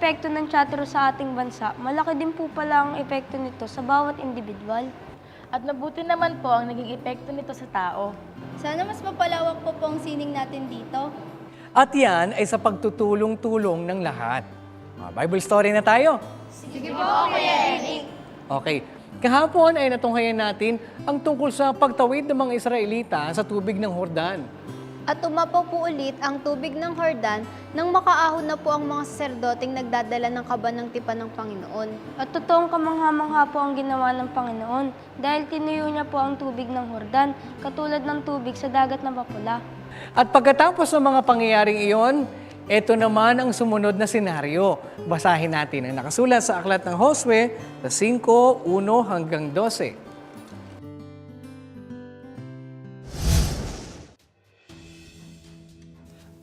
epekto ng tsatro sa ating bansa, malaki din po pala ang epekto nito sa bawat individual. At mabuti naman po ang naging epekto nito sa tao. Sana mas mapalawak po ang sining natin dito. At yan ay sa pagtutulong-tulong ng lahat. Bible story na tayo. Sige po, Kuya Eric. Okay. Kahapon ay natunghayan natin ang tungkol sa pagtawid ng mga Israelita sa tubig ng Hordan. At tumapaw po ulit ang tubig ng Hordan nang makaahon na po ang mga saserdoteng nagdadala ng kaba ng tipan ng Panginoon. At totoong kamangha-mangha po ang ginawa ng Panginoon dahil tinuyo niya po ang tubig ng Hordan, katulad ng tubig sa dagat na mapula. At pagkatapos ng mga pangyayaring iyon, ito naman ang sumunod na senaryo. Basahin natin ang nakasulat sa aklat ng Josue sa 5:1 hanggang 12.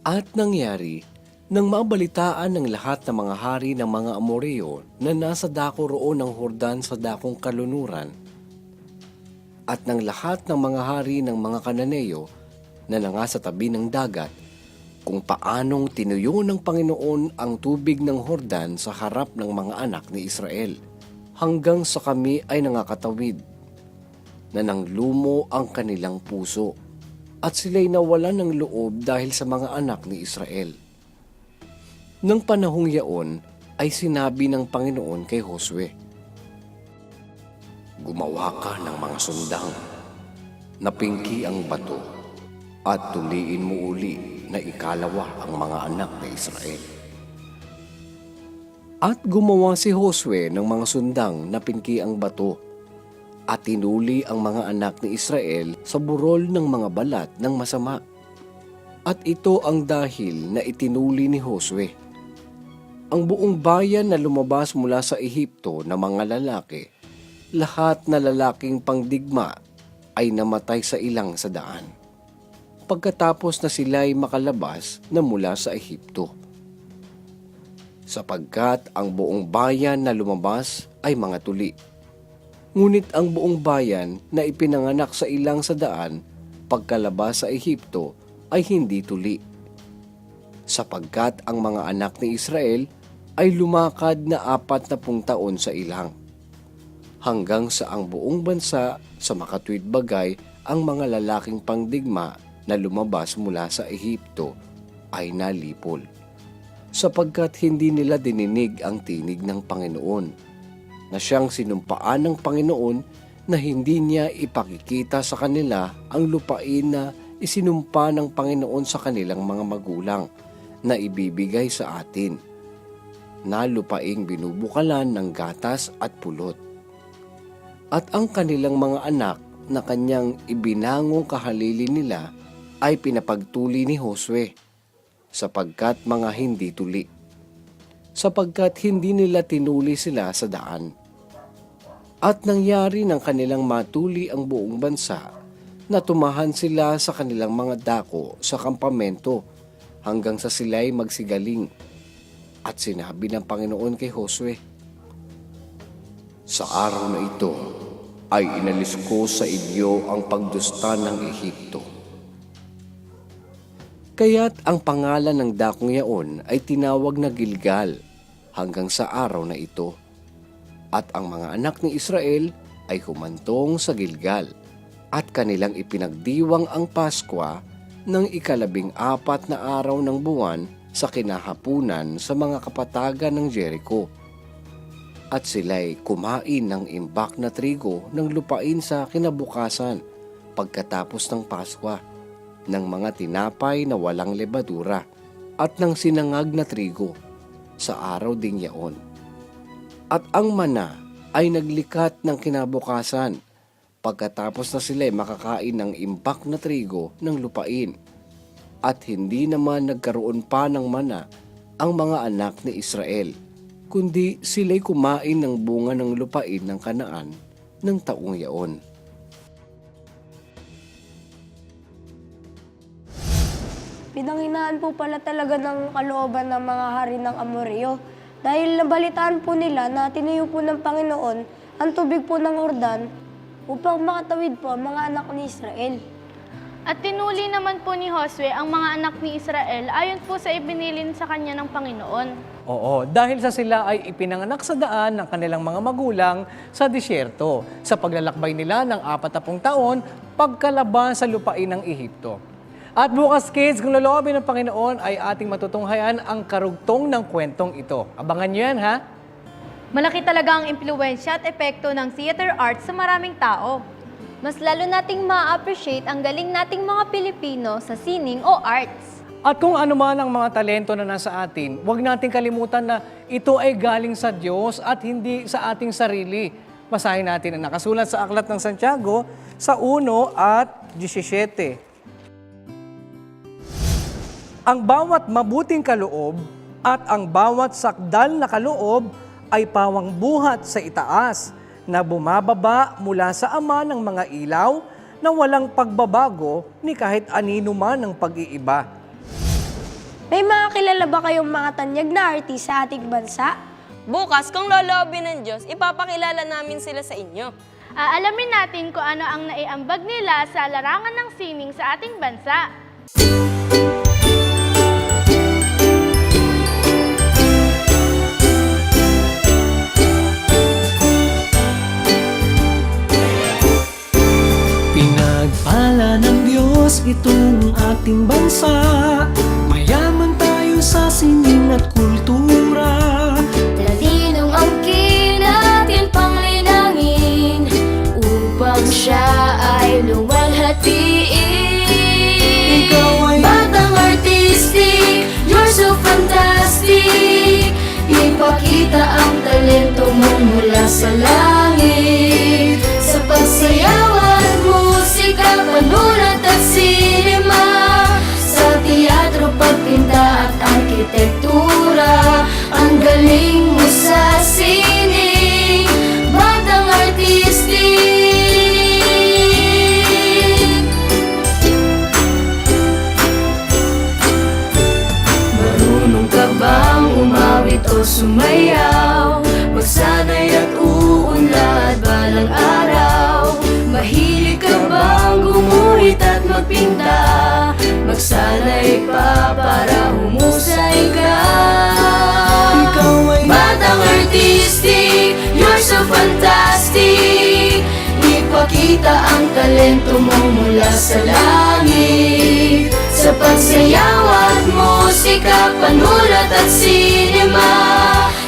At nangyari, nang mabalitaan ng lahat ng mga hari ng mga Amoreo na nasa dako roon ng Hordan sa dakong kalunuran, at ng lahat ng mga hari ng mga Kananeo na nasa tabi ng dagat, kung paanong tinuyo ng Panginoon ang tubig ng Hordan sa harap ng mga anak ni Israel, hanggang sa kami ay nangakatawid, na nanglumo ang kanilang puso, at sila'y nawalan ng loob dahil sa mga anak ni Israel. Nang panahong yaon ay sinabi ng Panginoon kay Josue, "Gumawa ka ng mga sundang, napingki ang bato, at tuliin mo uli na ikalawa ang mga anak ni Israel." At gumawa si Josue ng mga sundang na pinki ang bato, at tinuli ang mga anak ni Israel sa burol ng mga balat ng masama. At ito ang dahil na itinuli ni Josue. Ang buong bayan na lumabas mula sa Ehipto na mga lalaki, lahat na lalaking pangdigma ay namatay sa ilang sa daan, pagkatapos na sila'y makalabas na mula sa Ehipto. Sapagkat ang buong bayan na lumabas ay mga tuli. Ngunit ang buong bayan na ipinanganak sa ilang sa daan pagkalabas sa Ehipto ay hindi tuli. Sapagkat ang mga anak ni Israel ay lumakad na 40 taon sa ilang, hanggang sa ang buong bansa sa makatuwid bagay ang mga lalaking pangdigma na lumabas mula sa Ehipto ay nalipol, sapagkat hindi nila dininig ang tinig ng Panginoon, na siyang sinumpaan ng Panginoon na hindi niya ipakikita sa kanila ang lupain na isinumpa ng Panginoon sa kanilang mga magulang na ibibigay sa atin, na lupaing binubukalan ng gatas at pulot. At ang kanilang mga anak na kanyang ibinangong kahalili nila ay pinapagtuli ni Josue, sapagkat mga hindi tuli, sapagkat hindi nila tinuli sila sa daan. At nangyari ng kanilang matuli ang buong bansa, na tumahan sila sa kanilang mga dako sa kampamento hanggang sa sila'y magsigaling. At sinabi ng Panginoon kay Josue, "Sa araw na ito ay inalis ko sa inyo ang pagdusta ng Ehipto." Kaya't ang pangalan ng dakong yaon ay tinawag na Gilgal hanggang sa araw na ito. At ang mga anak ni Israel ay humantong sa Gilgal, at kanilang ipinagdiwang ang Paskwa ng 14 na araw ng buwan sa kinahapunan sa mga kapatagan ng Jericho. At sila'y kumain ng imbak na trigo ng lupain sa kinabukasan pagkatapos ng Paskwa, ng mga tinapay na walang lebadura at ng sinangag na trigo sa araw ding yaon. At ang mana ay naglikat ng kinabukasan pagkatapos na sila'y makakain ng imbak na trigo ng lupain. At hindi naman nagkaroon pa ng mana ang mga anak ni Israel, kundi sila'y kumain ng bunga ng lupain ng Kanaan ng taong yaon. Pinanghinaan po pala talaga ng kalooban ng mga hari ng Amoreo dahil nabalitaan po nila na tinuyo po ng Panginoon ang tubig po ng Hordan upang makatawid po ang mga anak ni Israel. At tinuli naman po ni Josue ang mga anak ni Israel ayon po sa ibinilin sa kanya ng Panginoon. Oo, dahil sa sila ay ipinanganak sa daan ng kanilang mga magulang sa disyerto sa paglalakbay nila ng 40 taon pagkalabas sa lupain ng Ehipto. At bukas kids, kung loloobin ng Panginoon ay ating matutunghayan ang karugtong ng kwentong ito. Abangan nyo yan ha! Malaki talaga ang impluwensya at epekto ng theater arts sa maraming tao. Mas lalo nating ma-appreciate ang galing nating mga Pilipino sa sining o arts. At kung ano man ang mga talento na nasa atin, huwag nating kalimutan na ito ay galing sa Diyos at hindi sa ating sarili. Basahin natin ang nakasulat sa Aklat ng Santiago sa 1 at 17. Ang bawat mabuting kaloob at ang bawat sakdal na kaloob ay pawang buhat sa itaas na bumababa mula sa Ama ng mga ilaw na walang pagbabago ni kahit anino man ang pag-iiba. May mga kilala ba kayong mga tanyag na artist sa ating bansa? Bukas, kung loloobin ng Diyos, ipapakilala namin sila sa inyo. Aalamin natin kung ano ang naiambag nila sa larangan ng sining sa ating bansa. Pinagpala ng Diyos itong ating bansa. Mayaman tayo sa sining at kultura. Talinong angkin natin panglinangin upang siya ay luwalhatiin. Ikaw ay Batang artistic, you're so fantastic. Ipakita ang talento mo mula sa langit. Sa pagsayaw at musika, panulat at sinema, sa teatro, pagpinta at arkitektura, ang galing mo sa sining, batang artistic. Marunong ka bang umawit o sumayaw? Magsanay at uunlad balang araw. Mahilig ka bang gumuhit at magpinta? Magsanay pa para humusay ka. Ikaw ay Batang artistic, you're so fantastic. Ipakita ang talento mo mula sa langit. Sa pagsayaw at musika, panulat at sinema,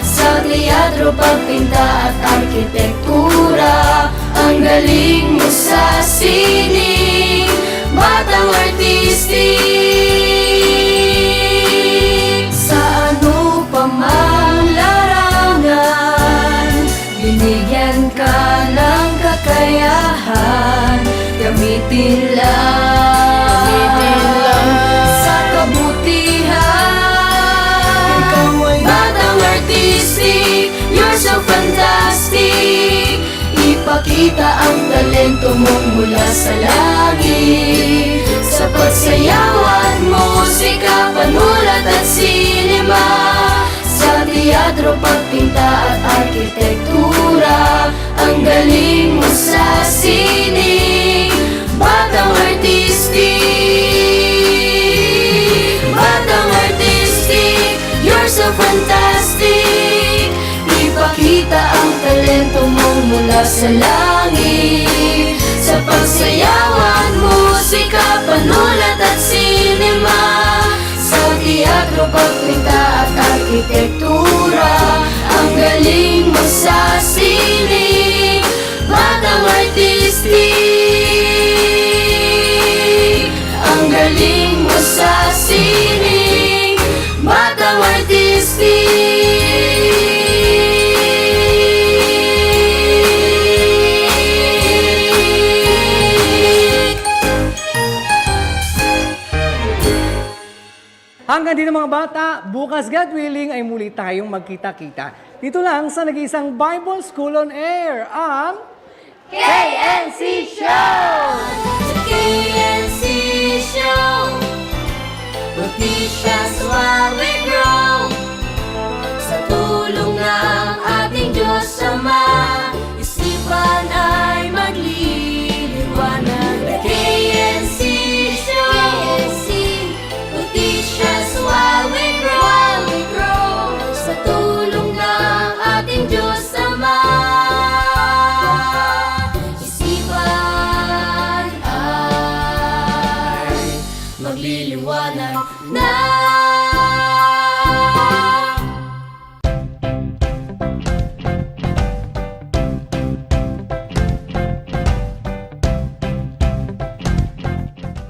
sa teatro, pagpinta at arkitektura, ang galing mo sa sining, batang artistic. Sa ano pa mang larangan, binigyan ka ng kakayahan. Gamitin lang sa kabutihan. Ikaw ay Batang artistic, you're so fantastic. Ipakita ang talento mo mula sa langit. Sa pagsayaw at musika, panulat at sinema, sa teatro, pagpinta at arkitektura, ang galing mo sa sining, batang artistic. Batang artistic, you're so fantastic. Ipakita ang talento mo mula sa langit. Sa pagsayaw at musika, panulat at sinema, sa teatro, pagpinta at arkitektura, ang galing mo sa sining, batang artistic. Ang galing mo sa sining, batang artistic. Hanggang dito mga bata, bukas God willing ay muli tayong magkita-kita. Dito lang sa nag-iisang Bible School on Air, ang KNC Show! The KNC Show! Will teach us while we grow. Sa tulong ng ating Diyos Ama, isipan ay magliliwanag. The KNC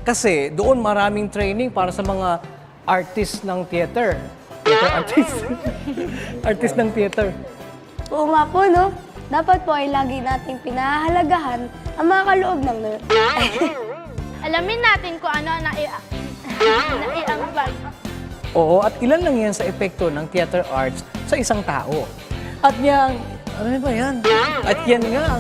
Kasi doon maraming training para sa mga artist ng theater. Theater artist. Artist ng theater. Oo nga po, no? Dapat po ay lagi nating pinahahalagahan ang mga kaloob ng Alamin natin kung ano ang naiambag. Oo, at ilan lang yan sa epekto ng theater arts sa isang tao. At yan, ano ba yan? At yan nga,